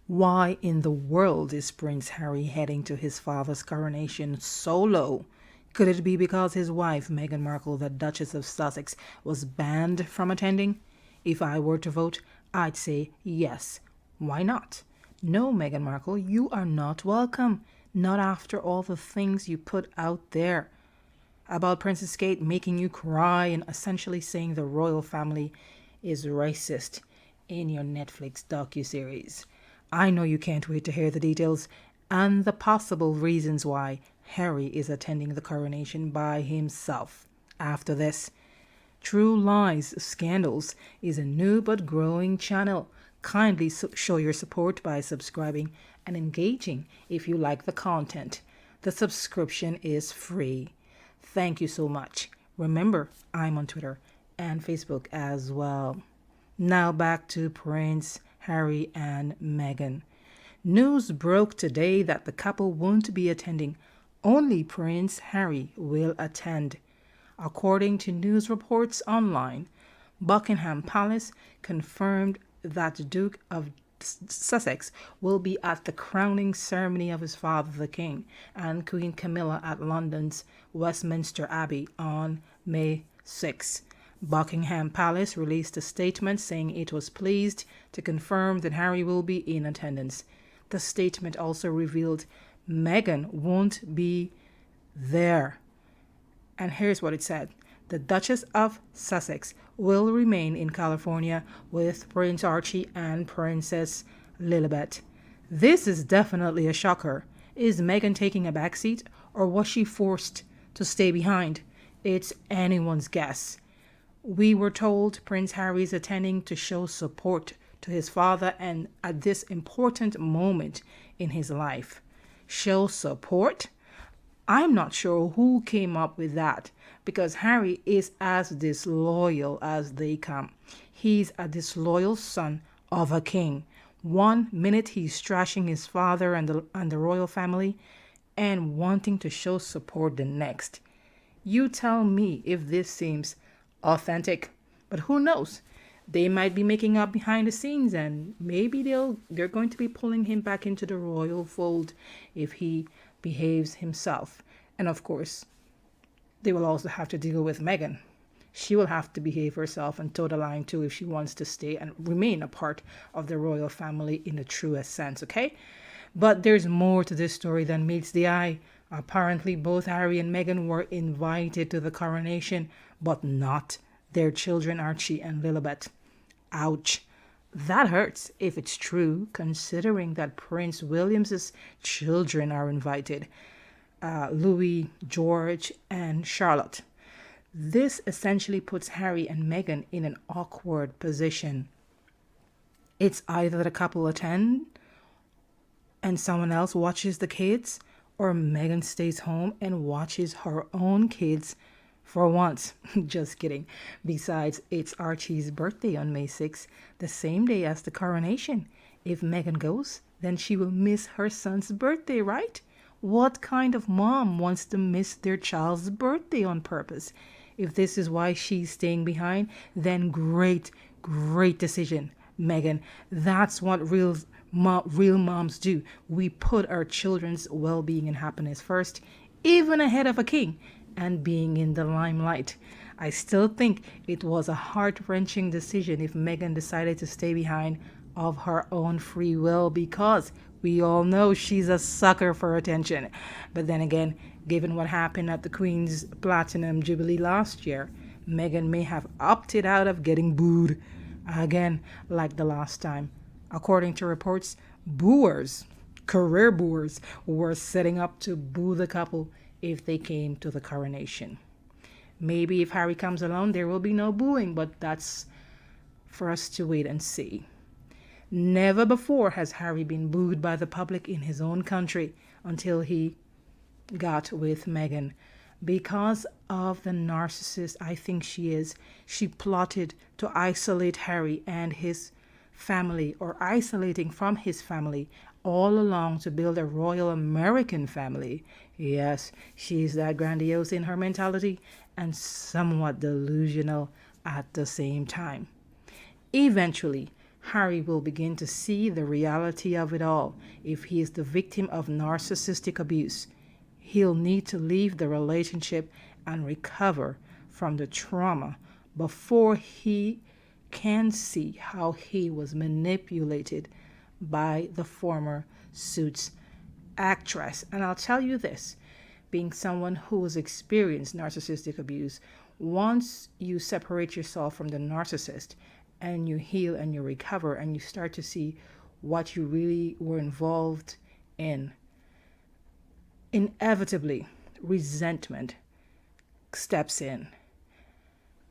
Why in the world is Prince Harry heading to his father's coronation solo? Could it be because his wife, Meghan Markle, the Duchess of Sussex, was banned from attending? If I were to vote, I'd say yes. Why not? No, Meghan Markle, you are not welcome. Not after all the things you put out there about Princess Kate making you cry and essentially saying the royal family is racist in your Netflix docuseries. I know you can't wait to hear the details and the possible reasons why Harry is attending the coronation by himself. After this, True Lies Scandals is a new but growing channel. Kindly show your support by subscribing and engaging if you like the content. The subscription is free. Thank you so much. Remember, I'm on Twitter and Facebook as well. Now back to Prince Harry and Meghan. News broke today that the couple won't be attending. Only Prince Harry will attend. According to news reports online, Buckingham Palace confirmed that the Duke of Sussex will be at the crowning ceremony of his father, the King, and Queen Camilla at London's Westminster Abbey on May 6. Buckingham Palace released a statement saying it was pleased to confirm that Harry will be in attendance. The statement also revealed Meghan won't be there. And here's what it said. The Duchess of Sussex will remain in California with Prince Archie and Princess Lilibet. This is definitely a shocker. Is Meghan taking a backseat, or was she forced to stay behind? It's anyone's guess. We were told Prince Harry is attending to show support to his father and at this important moment in his life. Show support? I'm not sure who came up with that, because Harry is as disloyal as they come. He's a disloyal son of a king. One minute he's trashing his father and the royal family, and wanting to show support the next. You tell me if this seems authentic, but who knows? They might be making up behind the scenes, and maybe they're going to be pulling him back into the royal fold if he behaves himself. And of course, they will also have to deal with Meghan. She will have to behave herself and toe the line too if she wants to stay and remain a part of the royal family in the truest sense, okay? But there's more to this story than meets the eye. Apparently, both Harry and Meghan were invited to the coronation, but not their children Archie and Lilibet. Ouch. That hurts if it's true, considering that Prince William's children are invited. Louis, George, and Charlotte. This essentially puts Harry and Meghan in an awkward position. It's either the couple attend and someone else watches the kids, or Meghan stays home and watches her own kids for once. Just kidding. Besides, it's Archie's birthday on May 6th, the same day as the coronation. If Meghan goes, then she will miss her son's birthday, right? What kind of mom wants to miss their child's birthday on purpose? If this is why she's staying behind, then great decision, Meghan. That's what real moms do. We put our children's well-being and happiness first, even ahead of a king and being in the limelight. I still think it was a heart-wrenching decision if Meghan decided to stay behind of her own free will, because we all know she's a sucker for attention. But then again, given what happened at the Queen's Platinum Jubilee last year, Meghan may have opted out of getting booed again like the last time. According to reports, career booers, were setting up to boo the couple if they came to the coronation. Maybe if Harry comes along, there will be no booing, but that's for us to wait and see. Never before has Harry been booed by the public in his own country until he got with Meghan. Because of the narcissist I think she is, she plotted to isolate Harry and his family, or isolating from his family, all along to build a royal American family. Yes, she's that grandiose in her mentality and somewhat delusional at the same time. Eventually, Harry will begin to see the reality of it all. If he is the victim of narcissistic abuse, he'll need to leave the relationship and recover from the trauma before he can see how he was manipulated by the former Suits actress. And I'll tell you this, being someone who has experienced narcissistic abuse, once you separate yourself from the narcissist and you heal and you recover and you start to see what you really were involved in, inevitably resentment steps in.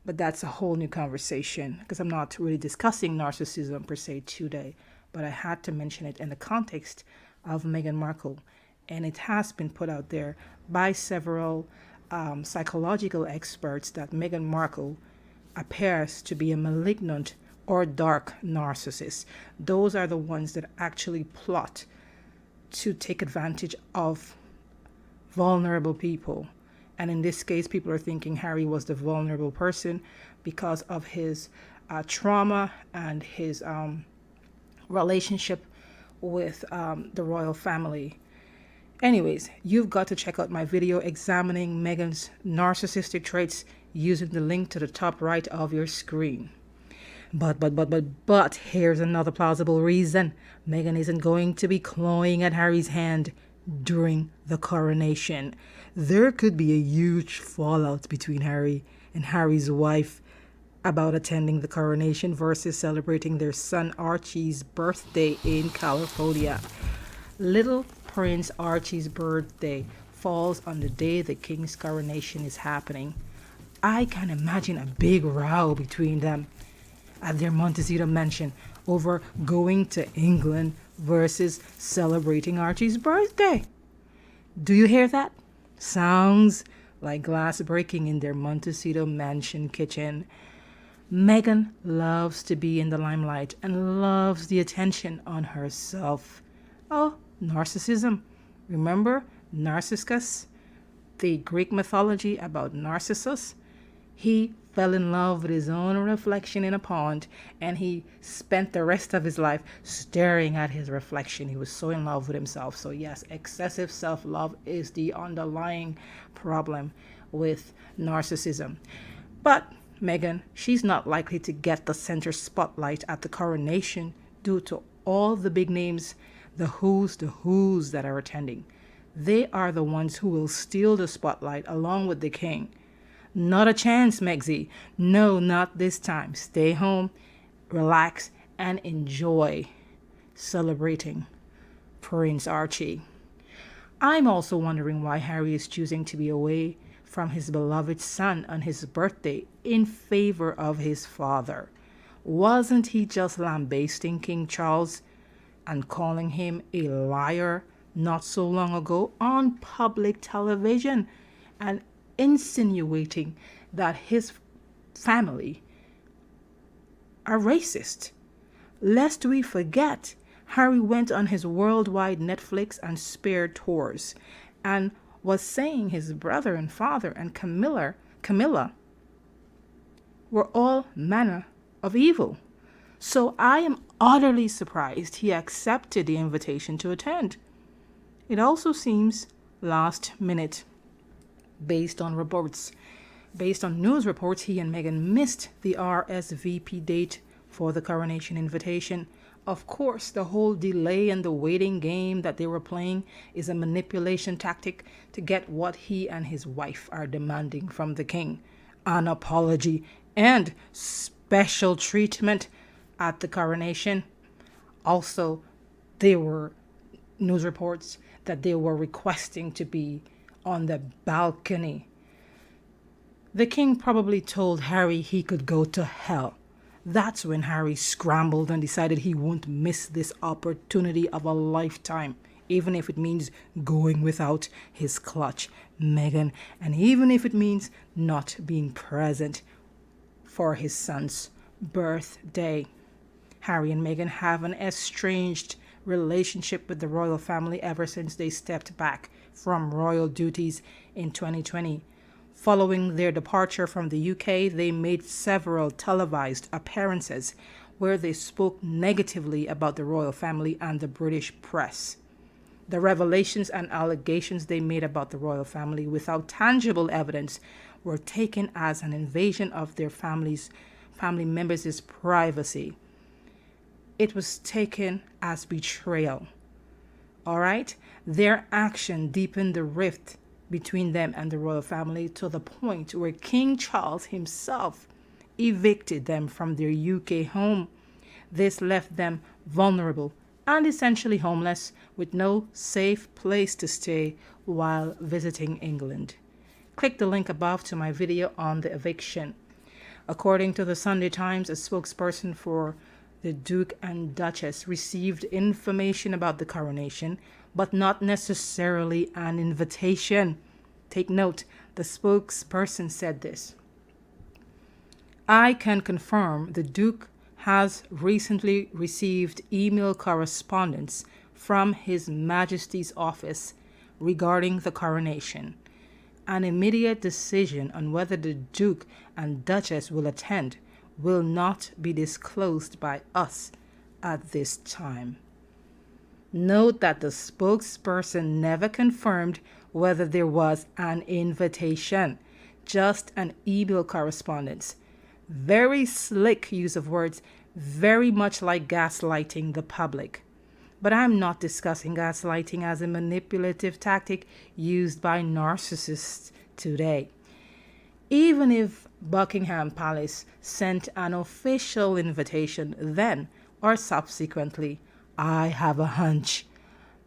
But that's a whole new conversation because I'm not really discussing narcissism per se today, but I had to mention it in the context of Meghan Markle. And it has been put out there by several psychological experts that Meghan Markle appears to be a malignant or dark narcissist. Those are the ones that actually plot to take advantage of vulnerable people. And in this case, people are thinking Harry was the vulnerable person because of his trauma and his relationship with the royal family. Anyways, you've got to check out my video examining Meghan's narcissistic traits using the link to the top right of your screen. But here's another plausible reason Meghan isn't going to be clawing at Harry's hand during the coronation. There could be a huge fallout between Harry and Harry's wife about attending the coronation versus celebrating their son Archie's birthday in California. Little Prince Archie's birthday falls on the day the king's coronation is happening. I can imagine a big row between them at their Montecito mansion over going to England versus celebrating Archie's birthday. Do you hear that? Sounds like glass breaking in their Montecito mansion kitchen. Meghan loves to be in the limelight and loves the attention on herself. Oh, narcissism. Remember Narcissus? The Greek mythology about Narcissus? He fell in love with his own reflection in a pond, and he spent the rest of his life staring at his reflection. He was so in love with himself. So yes, excessive self-love is the underlying problem with narcissism. But Meghan, she's not likely to get the center spotlight at the coronation due to all the big names, the who's that are attending. They are the ones who will steal the spotlight along with the king. Not a chance, Megzy. No, not this time. Stay home, relax, and enjoy celebrating Prince Archie. I'm also wondering why Harry is choosing to be away from his beloved son on his birthday in favor of his father. Wasn't he just lambasting King Charles and calling him a liar not so long ago on public television and insinuating that his family are racist? Lest we forget, Harry went on his worldwide Netflix and Spare tours and was saying his brother and father and Camilla were all manner of evil. So I am utterly surprised he accepted the invitation to attend. It also seems last minute. Based on news reports, he and Meghan missed the RSVP date for the coronation invitation. Of course, the whole delay and the waiting game that they were playing is a manipulation tactic to get what he and his wife are demanding from the king: an apology and special treatment at the coronation. Also, there were news reports that they were requesting to be on the balcony. The king probably told Harry he could go to hell. That's when Harry scrambled and decided he won't miss this opportunity of a lifetime, even if it means going without his clutch, Meghan, and even if it means not being present for his son's birthday. Harry and Meghan have an estranged relationship with the royal family ever since they stepped back from royal duties in 2020. Following their departure from the UK, they made several televised appearances where they spoke negatively about the royal family and the British press. The revelations and allegations they made about the royal family without tangible evidence were taken as an invasion of their family members' privacy. It was taken as betrayal. All right? Their action deepened the rift between them and the royal family to the point where King Charles himself evicted them from their UK home. This left them vulnerable and essentially homeless, with no safe place to stay while visiting England. Click the link above to my video on the eviction. According to the Sunday Times, a spokesperson for the Duke and Duchess received information about the coronation, but not necessarily an invitation. Take note, the spokesperson said this: "I can confirm the Duke has recently received email correspondence from His Majesty's office regarding the coronation. An immediate decision on whether the Duke and Duchess will attend will not be disclosed by us at this time." Note that the spokesperson never confirmed whether there was an invitation, just an email correspondence. Very slick use of words, very much like gaslighting the public. But I'm not discussing gaslighting as a manipulative tactic used by narcissists today. Even if Buckingham Palace sent an official invitation then or subsequently, I have a hunch.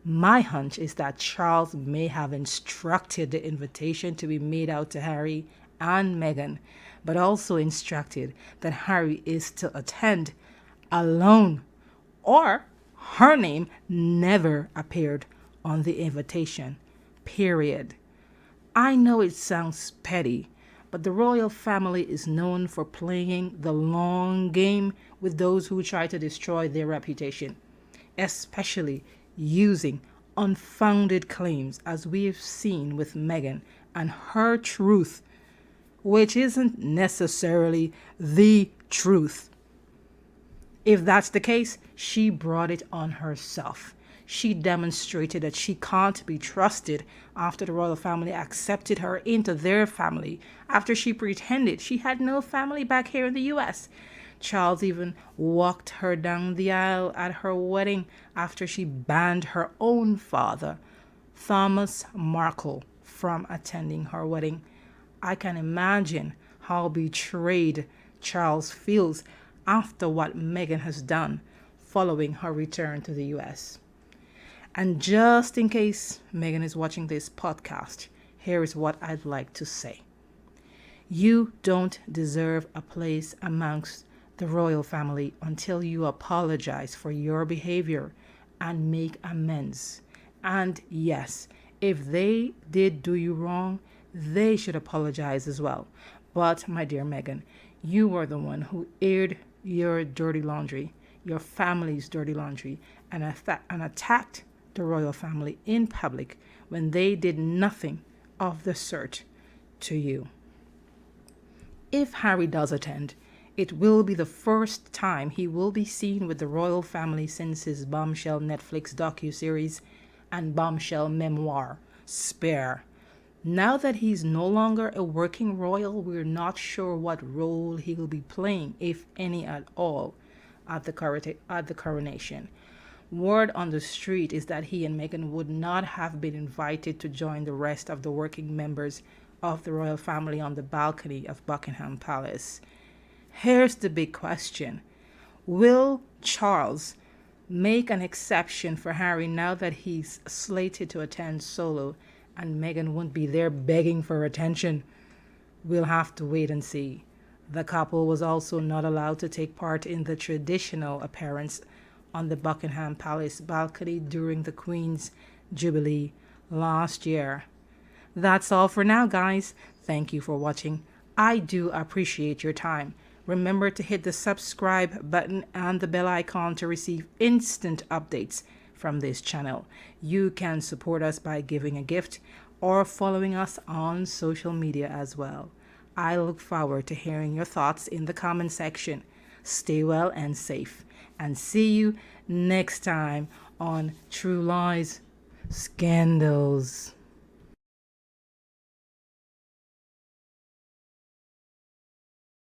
My hunch is that Charles may have instructed the invitation to be made out to Harry and Meghan, but also instructed that Harry is to attend alone, or her name never appeared on the invitation, period. I know it sounds petty, but the royal family is known for playing the long game with those who try to destroy their reputation, especially using unfounded claims, as we've seen with Meghan and her truth, which isn't necessarily the truth. If that's the case, she brought it on herself. She demonstrated that she can't be trusted after the royal family accepted her into their family, after she pretended she had no family back here in the US. Charles even walked her down the aisle at her wedding after she banned her own father, Thomas Markle, from attending her wedding. I can imagine how betrayed Charles feels after what Meghan has done following her return to the US. And just in case Meghan is watching this podcast, here is what I'd like to say. You don't deserve a place amongst the royal family until you apologize for your behavior and make amends. And yes, if they did do you wrong, they should apologize as well. But my dear Meghan, you were the one who aired your dirty laundry, your family's dirty laundry, and attacked the royal family in public when they did nothing of the sort to you. If Harry does attend, it will be the first time he will be seen with the royal family since his bombshell Netflix docuseries and bombshell memoir, Spare. Now that he's no longer a working royal, we're not sure what role he will be playing, if any at all, at the coronation. Word on the street is that he and Meghan would not have been invited to join the rest of the working members of the royal family on the balcony of Buckingham Palace. Here's the big question. Will Charles make an exception for Harry now that he's slated to attend solo and Meghan won't be there begging for attention? We'll have to wait and see. The couple was also not allowed to take part in the traditional appearance on the Buckingham Palace balcony during the Queen's Jubilee last year. That's all for now, guys. Thank you for watching. I do appreciate your time. Remember to hit the subscribe button and the bell icon to receive instant updates from this channel. You can support us by giving a gift or following us on social media as well. I look forward to hearing your thoughts in the comment section. stay well and safe. And see you next time on True Lies Scandals.